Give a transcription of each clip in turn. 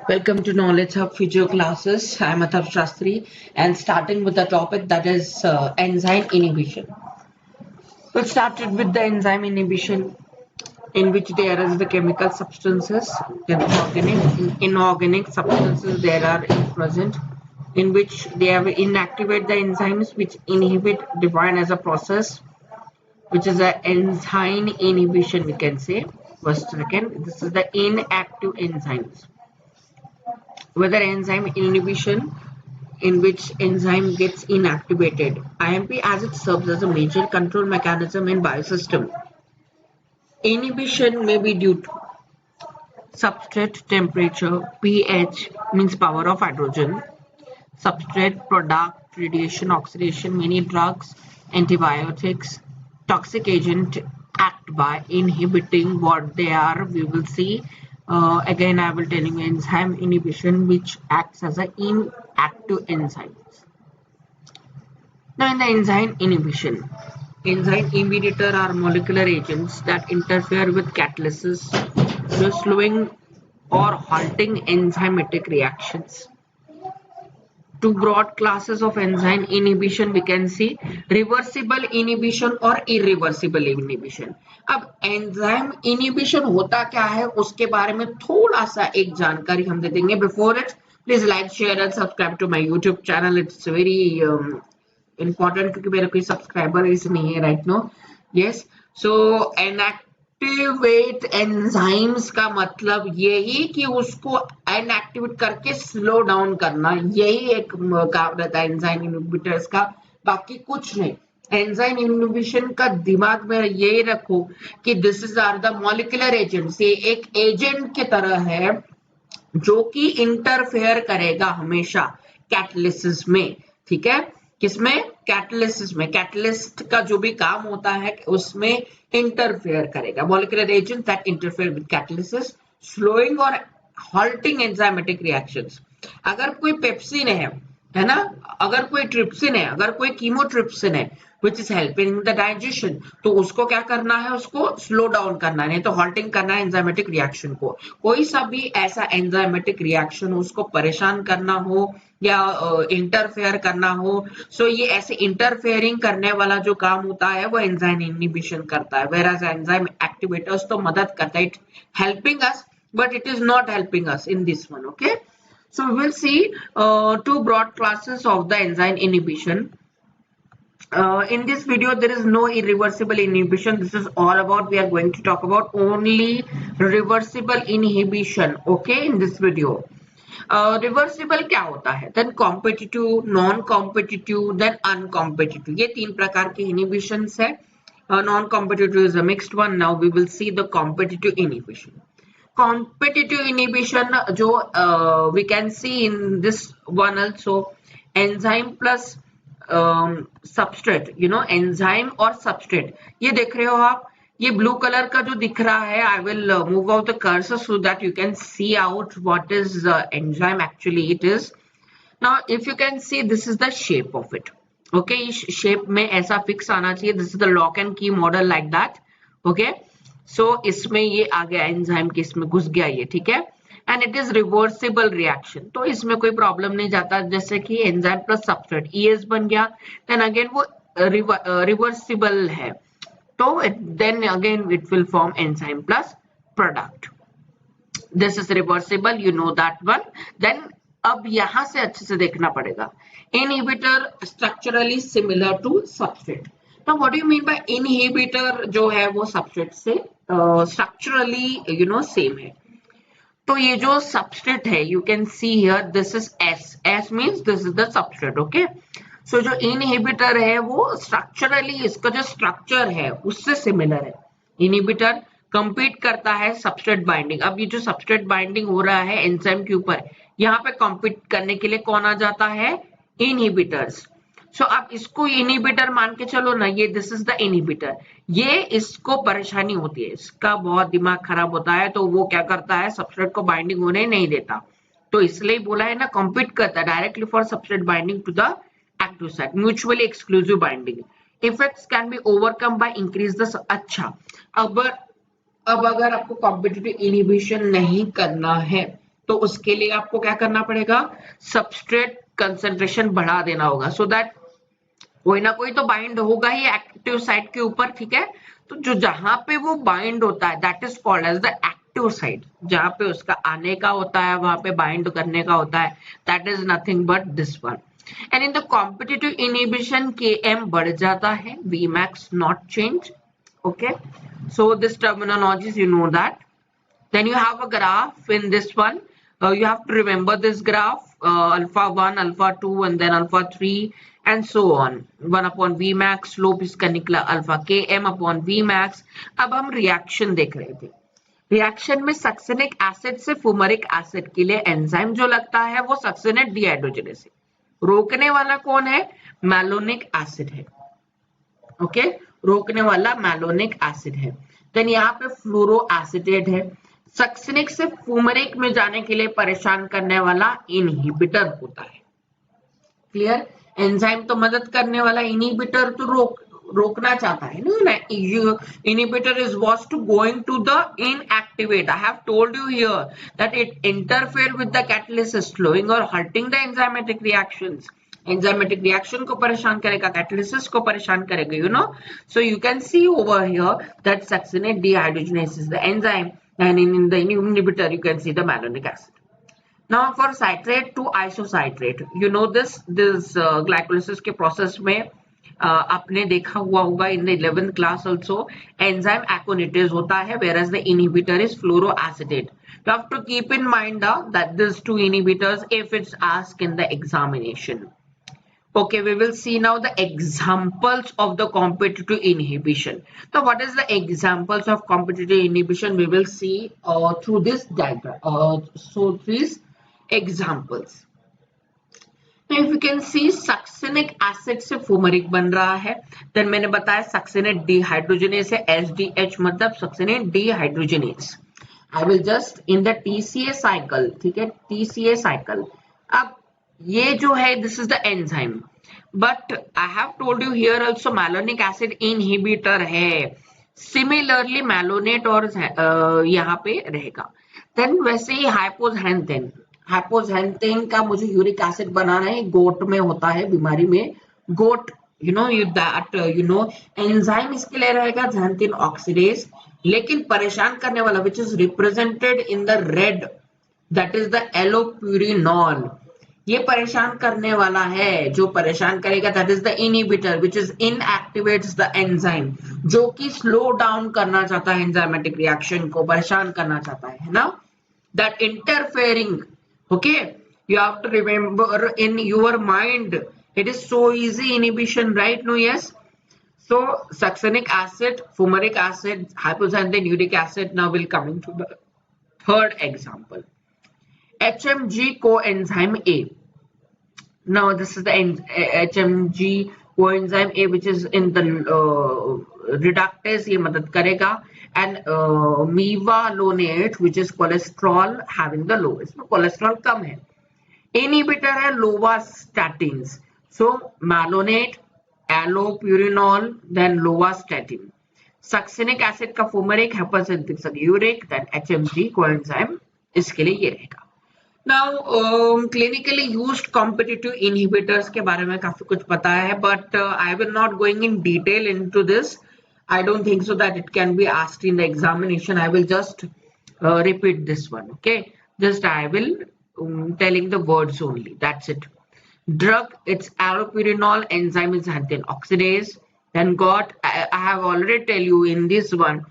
Welcome to Knowledge Hub Physio classes. I'm Athar Shastri and starting with the topic that is enzyme inhibition. We started with the enzyme inhibition in which there is the chemical substances, then inorganic substances there are present in which they have inactivate the enzymes which inhibit defined as a process which is an enzyme inhibition we can say. First second, this is the inactive enzymes. Whether enzyme inhibition in which enzyme gets inactivated. IMP as it serves as a major control mechanism in biosystem. Inhibition may be due to substrate temperature, pH means power of hydrogen, substrate product, radiation, oxidation, many drugs, antibiotics, toxic agent act by inhibiting what they are. We will see. Again, I will tell you enzyme inhibition, which acts as an inactive enzyme. Now, in the enzyme inhibition, enzyme inhibitor are molecular agents that interfere with catalysis, slowing or halting enzymatic reactions. Two broad classes of enzyme inhibition we can see, reversible inhibition or irreversible inhibition. अब enzyme inhibition होता क्या है उसके बारे में थोड़ा सा एक जानकारी हम दे देंगे. Before it, please like, share and subscribe to my YouTube channel. It's very important क्योंकि मेरा कोई सब्सक्राइबर इस नहीं है right now. Yes, so inactivate enzymes का मतलब यही कि उसको इनएक्टिवेट करके स्लो डाउन करना, यही एक काम रहता है एंजाइम इनहिबिटर्स का, बाकी कुछ नहीं. एंजाइम इनहिबिशन का दिमाग में यही रखो कि this is are the molecular agents. ये एक एजेंट की तरह है जो कि इंटरफेयर करेगा हमेशा कैटलिसिस में. ठीक है, किसमें? कैटलिसिस में. कैटलिस्ट का जो भी काम होता है उसमें इंटरफेयर करेगा. Molecular agent that interfere with catalysis, slowing और halting enzymatic reactions. अगर कोई पेप्सिन है ना, अगर कोई ट्रिप्सिन है, अगर कोई कीमोट्रिप्सिन है which is helping the digestion, तो उसको क्या करना है? उसको स्लो डाउन करना है, नहीं तो halting करना है एंजाइमेटिक रिएक्शन को. कोई सा भी ऐसा एंजाइमेटिक रिएक्शन उसको परेशान करना हो या इंटरफेयर करना हो, सो ये ऐसे इंटरफेयरिंग करने वाला जो काम होता है वो एंजाइम इनहिबिशन करता है. whereas एंजाइम एक्टिवेटर्स तो मदद करता है, it helping us, but it is not helping us in this one. Okay, so we will see two broad classes of the enzyme inhibition. In this video there is no irreversible inhibition. This is all about, we are going to talk about only reversible inhibition. Okay, in this video reversible क्या होता है, then competitive, non competitive, then uncompetitive. ये तीन प्रकार के inhibitions है. Non competitive is a mixed one. Now we will see the competitive inhibition. Competitive inhibition जो we can see in this one also, enzyme plus substrate, you know, enzyme और substrate. ये देख रहे हो आप, ये ब्लू कलर का जो दिख रहा है, I will move out the cursor so that you can see out what is enzyme actually it is. Now if you can see, this is the shape of it. Okay, इस shape में ऐसा fix आना चाहिए. This is the lock and key model like that. Okay, सो इसमें ये आ गया enzyme के, इसमें घुस गया ये. ठीक है, and it is reversible reaction, तो इसमें कोई प्रॉब्लम नहीं जाता. जैसे कि एंजाइम प्लस सबस्ट्रेट ES बन गया, देन अगेन वो रिवर्सिबल है, तो then again it will form enzyme plus product. This is reversible, you know that one. Then अब यहां से अच्छे से देखना पड़ेगा. Inhibitor structurally similar to substrate. Now what do you mean by inhibitor जो है वो सबस्ट्रेट से स्ट्रक्चरली यू नो सेम है. तो ये जो सबस्ट्रेट है, you can see here, this is S means this is the substrate. Okay, so जो इनहिबिटर है वो स्ट्रक्चरली इसका जो स्ट्रक्चर है उससे सिमिलर है. इनहिबिटर कंपीट करता है सबस्ट्रेट बाइंडिंग. अब ये जो सबस्ट्रेट बाइंडिंग हो रहा है एंजाइम के ऊपर, यहाँ पे कंपीट करने के लिए कौन आ जाता है? इनहिबिटर्स. सो आप इसको इनहिबिटर मान के चलो ना, ये दिस इज द इनहिबिटर. ये इसको परेशानी होती है, इसका बहुत दिमाग खराब होता है, तो वो क्या करता है? सबस्ट्रेट को बाइंडिंग होने नहीं देता. तो इसलिए बोला है ना, कॉम्पीट करता है directly for substrate binding to the active site. Mutually exclusive binding. Effects can be overcome by increase the. अच्छा, अब अगर आपको कॉम्पिटिटिव इनहिबिशन नहीं करना है तो उसके लिए आपको क्या करना पड़ेगा, सबस्ट्रेट कंसंट्रेशन बढ़ा देना होगा, सो दैट कोई ना कोई तो बाइंड होगा ही एक्टिव साइट के ऊपर, ठीक है। तो जो जहां पे वो बाइंड होता है that is called as the active site, जहां पे उसका आने का होता है, वहां पे बाइंड करने का होता है, that is nothing but this one. And in the competitive inhibition Km बढ़ जाता है, Vmax not change, okay. So this terminologies, you know that. Then you have a graph in this one. You have to remember this graph, alpha 1, alpha 2, and then alpha 3, and so on. 1 upon Vmax, slope इसका निकला alpha Km upon Vmax. अब हम reaction देख रहे थे। Reaction में succinic acid से फुमरिक acid के लिए एंजाइम जो लगता है वो सक्सेनेट डिहाइड्रोजनेज है। रोकने वाला कौन है, मैलोनिक एसिड है, ओके। रोकने वाला मैलोनिक एसिड है। देन यहाँ पे फ्लोरो एसिटेट है। सक्सेनिक से फुमरिक में जाने के लिए परेशान करने वाला इनहिबिटर होता है, क्लियर। एंजाइम तो मदद करने वाला, इनहिबिटर तो रोकना चाहता है ना। Inhibitor is was to going to the inactivate. I have told you here that it interfere with the catalysis, slowing or hurting the enzymatic reactions. Enzymatic reaction को परेशान करेगा, कैटलिसिस को परेशान करेगा, you know. So you can see over here that succinate dehydrogenase is the enzyme, and in the inhibitor you can see the malonic acid. Now for citrate to isocitrate, you know this glycolysis के process में आपने देखा हुआ होगा in the 11th class also, enzyme aconitase होता है, whereas the inhibitor is fluoroacetate. You have to keep in mind that these two inhibitors if it's asked in the examination. Okay, we will see now the examples of the competitive inhibition. So what is the examples of competitive inhibition? We will see through this diagram. So these examples. Now if you can see succinic acid से fumaric बन रहा है, then मैंने बताया succinate dehydrogenase है, SDH मतलब succinate dehydrogenase. I will just in the TCA cycle, ठीक है, TCA cycle. अब ये जो है this is the enzyme, but I have told you here also malonic acid inhibitor है। सिमिलरली मैलोनेट और यहाँ पे रहेगा। देन वैसे ही हाइपोजेंथेन, हाइपोजेंथेन का मुझे यूरिक एसिड बनाना है, गोट में होता है बीमारी में, got you know that you know enzyme इसके लिए रहेगा xanthine ऑक्सीडेज, लेकिन परेशान करने वाला which is represented in the red that is the allopurinol, ये परेशान करने वाला है। जो परेशान करेगा that is the inhibitor which is inactivates the enzyme, जो कि स्लो डाउन करना चाहता है एंजाइमेटिक रिएक्शन को, परेशान करना चाहता है ना, that interfering, okay. You have to remember in your mind, it is so easy inhibition, right? No, yes. So succinic acid, fumaric acid, hypoxanthine uric acid. Now we'll coming to the third example. HMG coenzyme A. Now this is the HMG coenzyme A which is in the reductase, ये मदद करेगा, and mevalonate which is cholesterol having the low, इसमें cholesterol कम है। Inhibitor है lovastatins, so malonate, allopurinol, then lovastatin. Succinic acid का fumaric, hypersensitic uric, then HMG coenzyme इसके लिए ये रहेगा। Now clinically used competitive inhibitors के बारे में काफी कुछ पता है, but I will not going in detail into this. I don't think so that it can be asked in the examination. I will just repeat this one, okay? Just I will telling the words only. That's it. Drug, it's allopurinol, enzyme is xanthine oxidase. Then got I have already tell you in this one.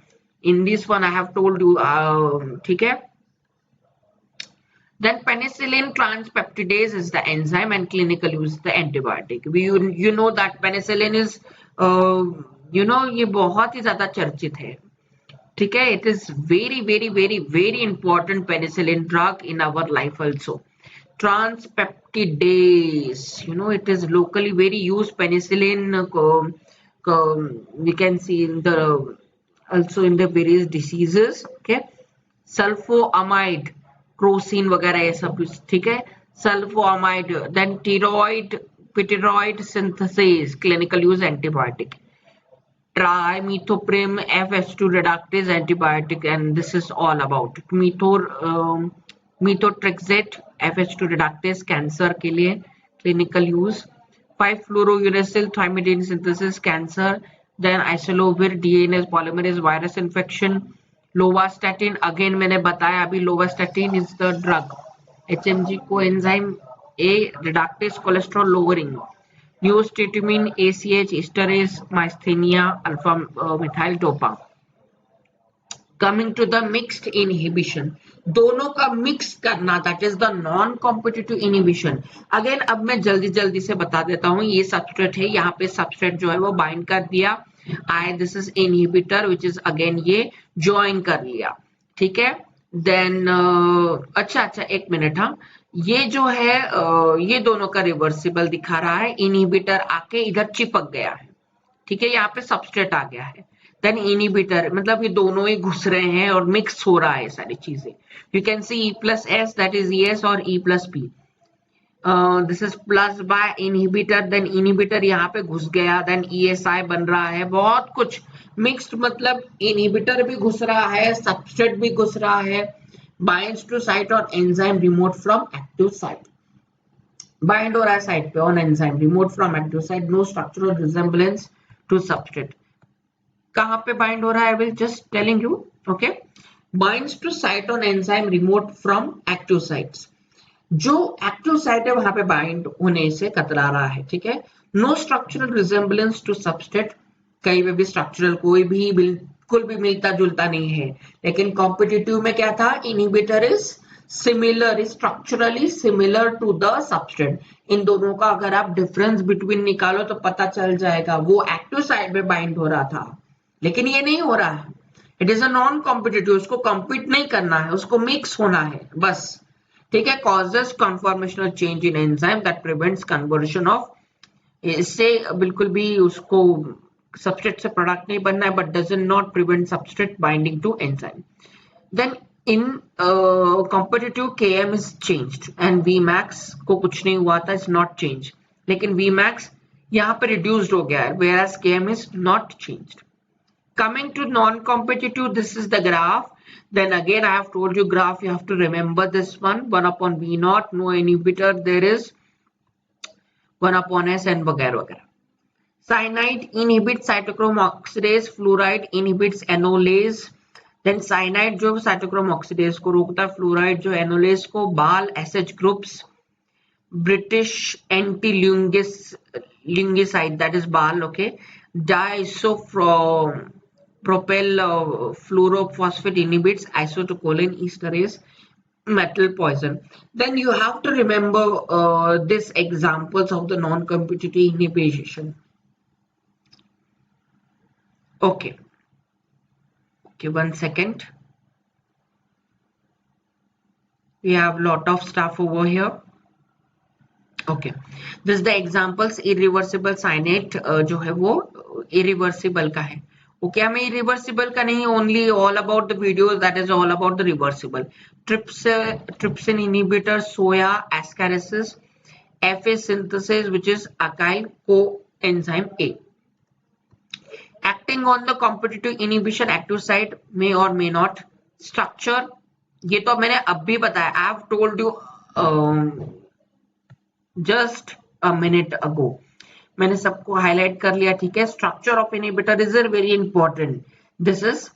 In this one I have told you, ठीक है? Then penicillin transpeptidase is the enzyme and clinical use is the antibiotic. You know that penicillin is you know ये बहुत ही ज्यादा चर्चित है, ठीक है? It is very important penicillin drug in our life also. Transpeptidase, you know, it is locally very used. Penicillin we can see in the also in the various diseases, okay? Sulfoamide, Crocin वगैरह ये सब, ठीक है? Sulphonamide, then pteroid synthesis, clinical use antibiotic, trimethoprim FS2 reductase antibiotic, and this is all about methotrexate FH2 reductase cancer के लिए clinical use, 5-fluorouracil thymidine synthesis cancer, then isovir DNase polymerase virus infection, lovastatin again मैंने बताया अभी lovastatin is the drug, HMG coenzyme A reductase cholesterol lowering, neostatimine ACH esterase myasthenia alpha methyl dopa. Coming to the mixed inhibition, दोनों का mix करना, that is the non competitive inhibition. Again अब मैं जल्दी जल्दी से बता देता हूँ. ये सबस्ट्रेट है, यहाँ पे सबस्ट्रेट जो है वो बाइंड कर दिया. I this is inhibitor which is again ये ज्वाइन कर लिया. ठीक है. देन अच्छा एक मिनट. हाँ, ये जो है ये दोनों का रिवर्सिबल दिखा रहा है. इनहिबिटर आके इधर चिपक गया है. ठीक है, यहाँ पे सबस्ट्रेट आ गया है. देन इनहिबिटर मतलब ये दोनों ही घुस रहे हैं और मिक्स हो रहा है सारी चीजें. You can see E plus S, that is ES और E plus P. This is plus by inhibitor. Then inhibitor यहाँ पे घुस गया. देन ESI बन रहा है. बहुत कुछ मिक्स्ड, मतलब इनहिबिटर भी घुस रहा है, सबस्ट्रेट भी घुस रहा है. बाइंड्स टू साइट और enzyme remote from active site. Bind हो रहा है साइट पे on enzyme, remote from active site. No structural resemblance to substrate. कहां पे बाइंड हो रहा है? I will just telling you. Okay, binds to site on enzyme remote from active sites. जो एक्टिव साइट है वहां पे बाइंड होने से कतरा रहा है. ठीक है. No structural resemblance to substrate. कहीं पे भी स्ट्रक्चरल कोई भी बिल्कुल भी मिलता जुलता नहीं है. लेकिन कॉम्पिटिटिव में क्या था? Inhibitor is similar, structurally similar to the substrate. इन दोनों का अगर आप डिफरेंस बिटवीन निकालो तो पता चल जाएगा. वो एक्टिव साइट में बाइंड हो रहा था, लेकिन ये नहीं हो रहा है. It is a non competitive. उसको कॉम्पीट नहीं करना है, उसको मिक्स होना है बस. ठीक है. Causes conformational change in enzyme that prevents conversion of. इससे बिल्कुल भी उसको सबस्ट्रेट से प्रोडक्ट नहीं बनना है, but doesn't not prevent substrate binding to enzyme. Then in competitive Km is changed and Vmax को कुछ नहीं हुआ था, इज नॉट चेंज. लेकिन Vmax यहाँ पे रिड्यूस्ड हो गया है, whereas Km is not changed. Coming to non-competitive, this is the graph. Then again, I have told you graph, you have to remember this one. 1 upon V naught, no inhibitor, there is 1 upon S and वगैरह वगैरह. Cyanide inhibits cytochrome oxidase, fluoride inhibits enolase. Then cyanide जो cytochrome oxidase को रोकता है, fluoride जो enolase को. बाल SH groups, British anti-lungicide, that is बाल. Okay. Diisopropyl fluorophosphate inhibits acetylcholine esterase, metal poison. Then you have to remember these examples of the non-competitive inhibition. Okay, 1 second. We have lot of stuff over here. Okay, this is the examples. Irreversible cyanate जो है वो irreversible का है. Okay, हमें irreversible का नहीं, only all about the videos, that is all about the reversible. Trypsin inhibitor, soya ascarisis, FA synthesis which is acyl coenzyme A. Acting on the competitive inhibition, active site may or may not. Structure ये तो मैंने अब भी बताया. I have told you just a minute ago. मैंने सबको highlight कर लिया. ठीक है. Structure of inhibitor is very important. This is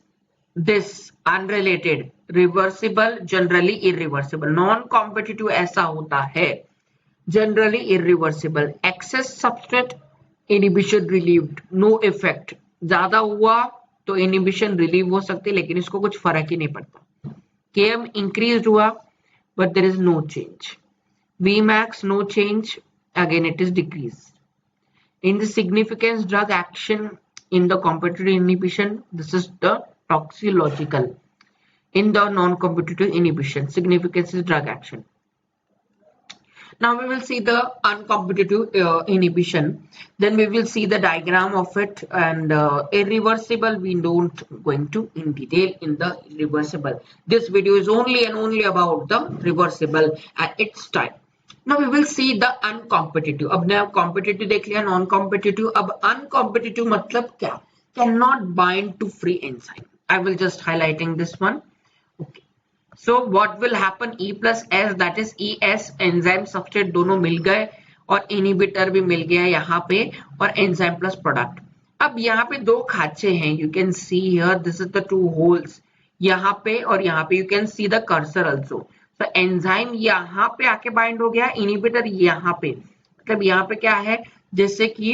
this unrelated. Reversible, generally irreversible. Non competitive ऐसा होता है, generally irreversible. Excess substrate, inhibition relieved, no effect. ज्यादा हुआ तो इनहिबिशन रिलीव हो सकती है, लेकिन इसको कुछ फर्क ही नहीं पड़ता. Km इंक्रीज हुआ but there is no change. Vmax no change, again it is decreased. In the significance drug action in the competitive inhibition, this is the toxicological. In the non-competitive inhibition, significance is drug action. Now we will see the uncompetitive inhibition. Then we will see the diagram of it, and irreversible we don't going to in detail in the reversible. This video is only and only about the reversible at its time. Now we will see the uncompetitive. अब नया competitive देख लिया, non-competitive. अब uncompetitive मतलब क्या? Cannot bind to free enzyme. I will just highlighting this one. Okay. So what will happen, E plus S that is E S, enzyme substrate दोनों मिल गए और इनिबिटर भी मिल गया यहाँ पे, और एंजाइम प्लस प्रोडक्ट। अब यहाँ पे दो खांचे हैं, you can see here this is the two holes, यहाँ पे और यहाँ पे, you can see the cursor also. तो एंजाइम यहाँ पे आके बाइंड हो गया, इनिबिटर यहाँ पे, मतलब यहाँ पे क्या है, जैसे कि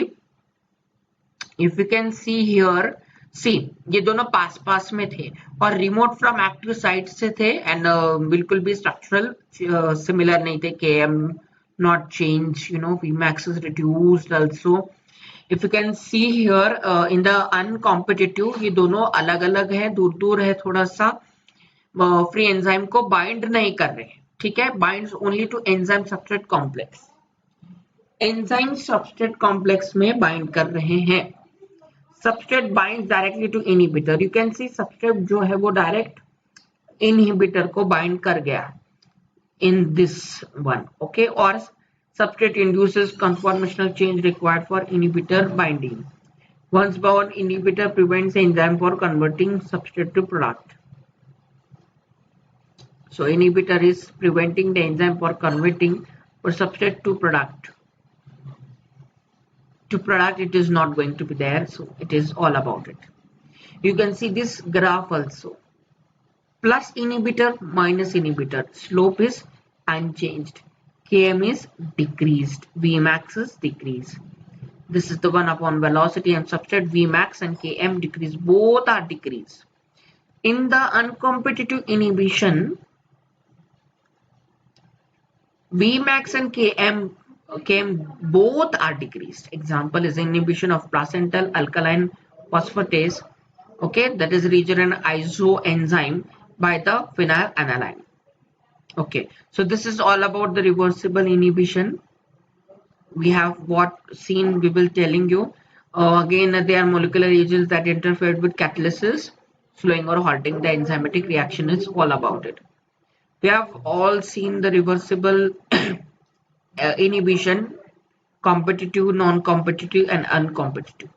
if you can see here, see ये दोनों पास पास में थे और रिमोट फ्रॉम एक्टिव साइट से थे, एंड बिल्कुल भी स्ट्रक्चरल सिमिलर नहीं थे, के am not change, you know, Vmax is reduced also. If you can see here in the uncompetitive, ये दोनों अलग अलग है, दूर दूर है थोड़ा सा, फ्री एंजाइम को बाइंड नहीं कर रहे, ठीक है, binds only to enzyme substrate complex, enzyme substrate complex में बाइंड कर रहे हैं। Substrate binds directly to inhibitor, you can see substrate जो है वो डायरेक्ट इनहिबिटर को बाइंड कर गया in this one, okay, or substrate induces conformational change required for inhibitor binding. Once bound, inhibitor prevents the enzyme for converting substrate to product. So inhibitor is preventing the enzyme for converting for substrate to product. To product, it is not going to be there, so it is all about it. You can see this graph also. Plus inhibitor minus inhibitor, slope is unchanged, Km is decreased, Vmax is decreased. This is the one upon velocity and substrate, Vmax and Km decrease, both are decreased. In the uncompetitive inhibition, Vmax and Km both are decreased. Example is inhibition of placental alkaline phosphatase, okay, that is region an isoenzyme by the phenylaniline. Okay, so this is all about the reversible inhibition. We have what seen, we will telling you. Again, they are molecular agents that interfere with catalysis, slowing or halting the enzymatic reaction is all about it. We have all seen the reversible inhibition, competitive, non-competitive and uncompetitive.